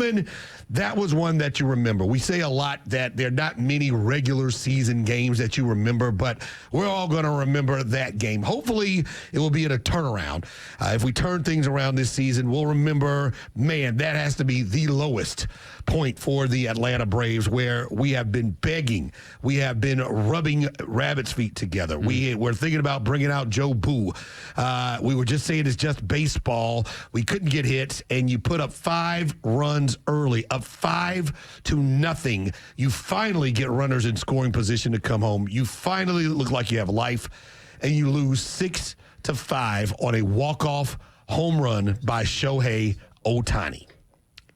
gentlemen, that was one that you remember. We say a lot that there are not many regular season games that you remember, but we're all going to remember that game. Hopefully, it will be at a turnaround. If we turn things around this season, we'll remember, man, that has to be the lowest point for the Atlanta Braves, where we have been begging. We have been rubbing rabbit's feet together. We're thinking about bringing out Joe Boo. We were just saying it's just baseball. We couldn't get hits, and you put up 5 runs early, up 5-0. You finally get runners in scoring position to come home. You finally look like you have life, and you lose 6-5 on a walk-off home run by Shohei Ohtani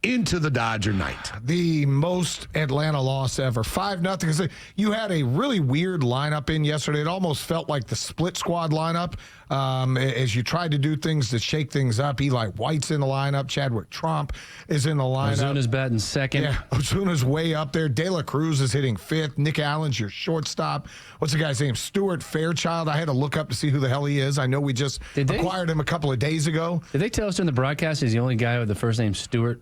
into the Dodger night. The most Atlanta loss ever, 5-0. You had a really weird lineup in yesterday. It almost felt like the split squad lineup as you tried to do things to shake things up. Eli White's in the lineup. Chadwick Tromp is in the lineup. Ozuna's batting second. Yeah, Ozuna's way up there. De La Cruz is hitting 5th. Nick Allen's your shortstop. What's the guy's name? Stuart Fairchild. I had to look up to see who the hell he is. I know we just acquired him a couple of days ago. Did they tell us during the broadcast he's the only guy with the first name Stuart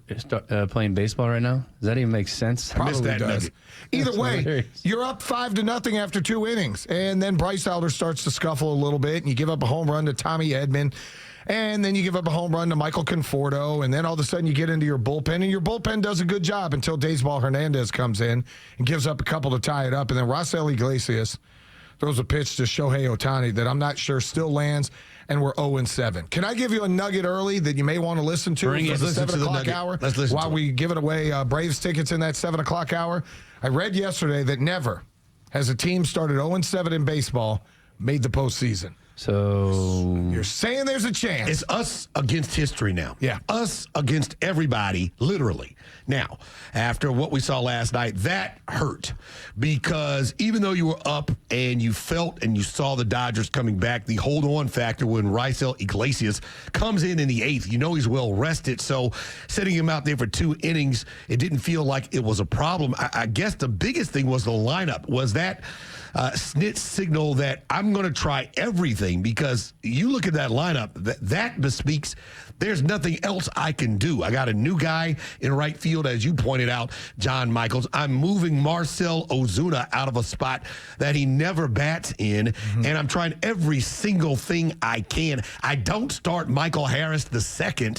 playing baseball right now? Does that even make sense? Probably does. Either That's way, hilarious. You're up 5-0 after 2 innings, and then Bryce Elder starts to scuffle a little bit, and you give up a home run to Tommy Edman, and then you give up a home run to Michael Conforto, and then all of a sudden you get into your bullpen, and your bullpen does a good job until Daysball Hernandez comes in and gives up a couple to tie it up, and then Raisel Iglesias throws a pitch to Shohei Ohtani that I'm not sure still lands, and we're 0-7. Can I give you a nugget early that you may want to listen to for the 7 o'clock hour? Let's listen while we give it away Braves tickets in that 7 o'clock hour. I read yesterday that never has a team started 0-7 in baseball made the postseason. So you're saying there's a chance. It's us against history now. Yeah. Us against everybody, literally. Now, after what we saw last night, that hurt because even though you were up and you felt and you saw the Dodgers coming back, the hold-on factor when Raisel Iglesias comes in the 8th, you know he's well rested. So setting him out there for 2 innings, it didn't feel like it was a problem. I guess the biggest thing was the lineup, was that snitch signal that I'm going to try everything, because you look at that lineup, that bespeaks there's nothing else I can do. I got a new guy in right field, as you pointed out, John Michaels. I'm moving Marcell Ozuna out of a spot that he never bats in, and I'm trying every single thing I can. I don't start Michael Harris II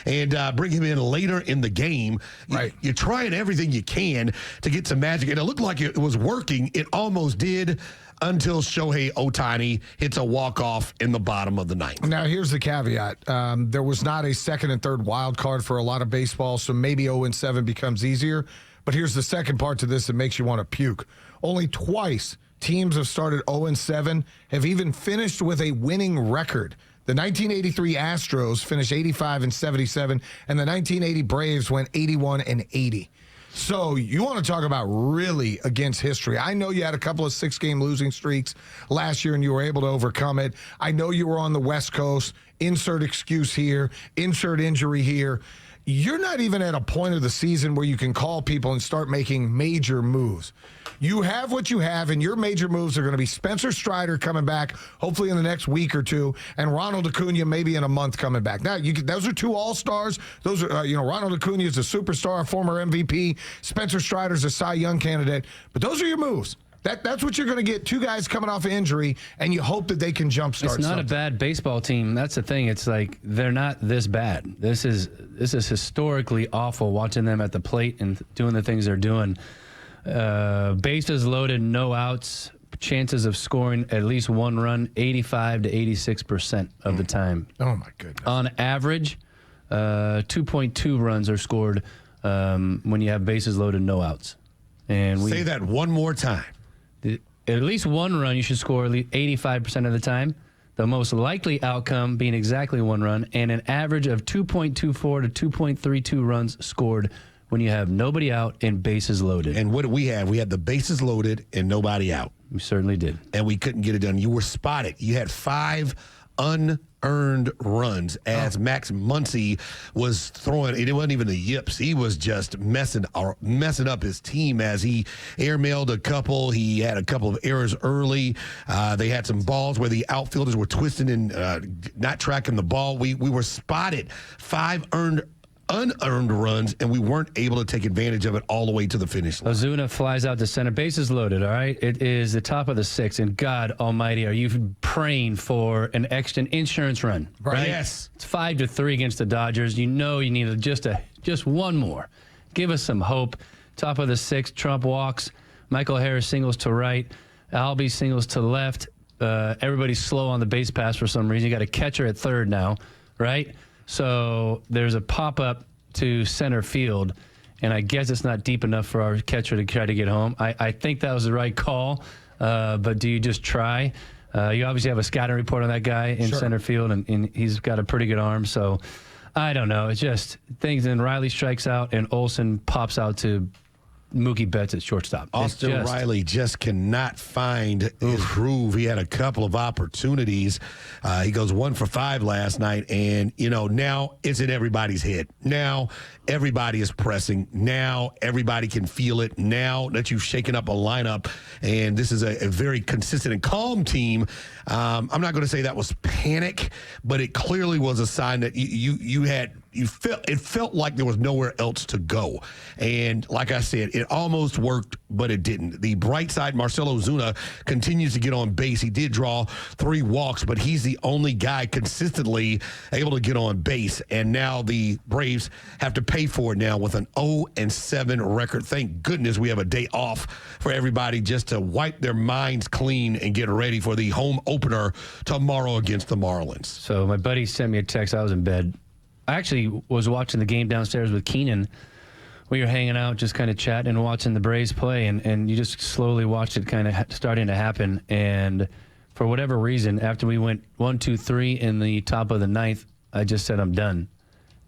and bring him in later in the game. Right. You're trying everything you can to get some magic, and it looked like it was working. It almost did, until Shohei Ohtani hits a walk-off in the bottom of the 9th. Now, here's the caveat. There was not a second and third wild card for a lot of baseball, so maybe 0-7 becomes easier. But here's the second part to this that makes you want to puke. Only twice teams have started 0-7, have even finished with a winning record. The 1983 Astros finished 85-77, and the 1980 Braves went 81-80. So you want to talk about really against history. I know you had a couple of 6-game losing streaks last year and you were able to overcome it. I know you were on the West Coast. Insert excuse here, insert injury here. You're not even at a point of the season where you can call people and start making major moves. You have what you have, and your major moves are going to be Spencer Strider coming back, hopefully in the next week or two, and Ronald Acuna maybe in a month coming back. Now, those are 2 all-stars. Those are, Ronald Acuna is a superstar, a former MVP. Spencer Strider's a Cy Young candidate. But those are your moves. That's what you're going to get, 2 guys coming off of injury, and you hope that they can jumpstart something. It's not a bad baseball team. That's the thing. It's like they're not this bad. This is historically awful watching them at the plate and doing the things they're doing. Bases loaded, no outs, chances of scoring at least 1 run, 85 to 86% of the time. Oh, my goodness. On average, 2.2 runs are scored when you have bases loaded, no outs. And Say that one more time. At least 1 run you should score at least 85% of the time. The most likely outcome being exactly 1 run, and an average of 2.24 to 2.32 runs scored when you have nobody out and bases loaded. And what did we have? We had the bases loaded and nobody out. We certainly did. And we couldn't get it done. You were spotted. You had 5 unearned runs as Max Muncy was throwing. It wasn't even the yips. He was just messing up his team as he airmailed a couple. He had a couple of errors early. They had some balls where the outfielders were twisting and not tracking the ball. We were spotted. 5 unearned runs, and we weren't able to take advantage of it all the way to the finish line. Ozuna flies out to center. Bases loaded, all right? It is the top of the sixth, and God almighty, are you praying for an extra insurance run, right? Yes. It's 5-3 against the Dodgers. You know you need just one more. Give us some hope. Top of the sixth, Trump walks. Michael Harris singles to right. Albie singles to left. Everybody's slow on the base pass for some reason. You got a catcher at third now, right? So there's a pop-up to center field, and I guess it's not deep enough for our catcher to try to get home. I think that was the right call, but do you just try? You obviously have a scouting report on that guy in center field, and he's got a pretty good arm. So I don't know. It's just things. And Riley strikes out, and Olsen pops out to Mookie Betts at shortstop. Austin Riley just cannot find his groove. He had a couple of opportunities. He goes 1 for 5 last night, and, now it's in everybody's head. Now everybody is pressing. Now everybody can feel it. Now that you've shaken up a lineup, and this is a very consistent and calm team, I'm not going to say that was panic, but it clearly was a sign that it felt like there was nowhere else to go. And like I said, it almost worked, but it didn't. The bright side, Marcell Ozuna continues to get on base. He did draw 3 walks, but he's the only guy consistently able to get on base. And now the Braves have to pay for it now with an 0-7 record. Thank goodness we have a day off for everybody just to wipe their minds clean and get ready for the home opener tomorrow against the Marlins. So my buddy sent me a text. I was in bed. I actually was watching the game downstairs with Keenan. We were hanging out, just kind of chatting and watching the Braves play, and you just slowly watched it kind of starting to happen. And for whatever reason, after we went 1, 2, 3 in the top of the ninth, I just said, I'm done.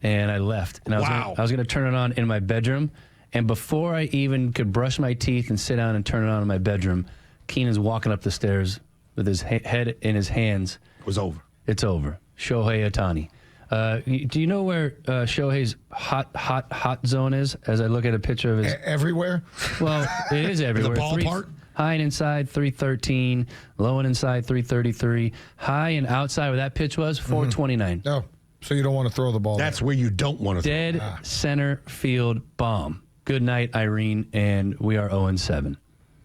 And I left. And I was going to turn it on in my bedroom. And before I even could brush my teeth and sit down and turn it on in my bedroom, Keenan's walking up the stairs with his head in his hands. It was over. It's over. Shohei Ohtani. Do you know where Shohei's hot zone is? As I look at a picture of his everywhere. Well, it is everywhere. The ballpark. High and inside 313, low and inside 333, high and outside where that pitch was 429. No, so you don't want to throw the ball. That's where you don't want to throw. Dead center field bomb. Good night, Irene, and we are 0-7.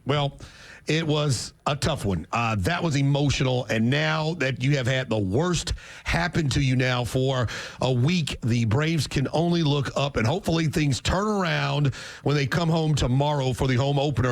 Well, it was a tough one. That was emotional, and now that you have had the worst happen to you now for a week, the Braves can only look up, and hopefully things turn around when they come home tomorrow for the home opener.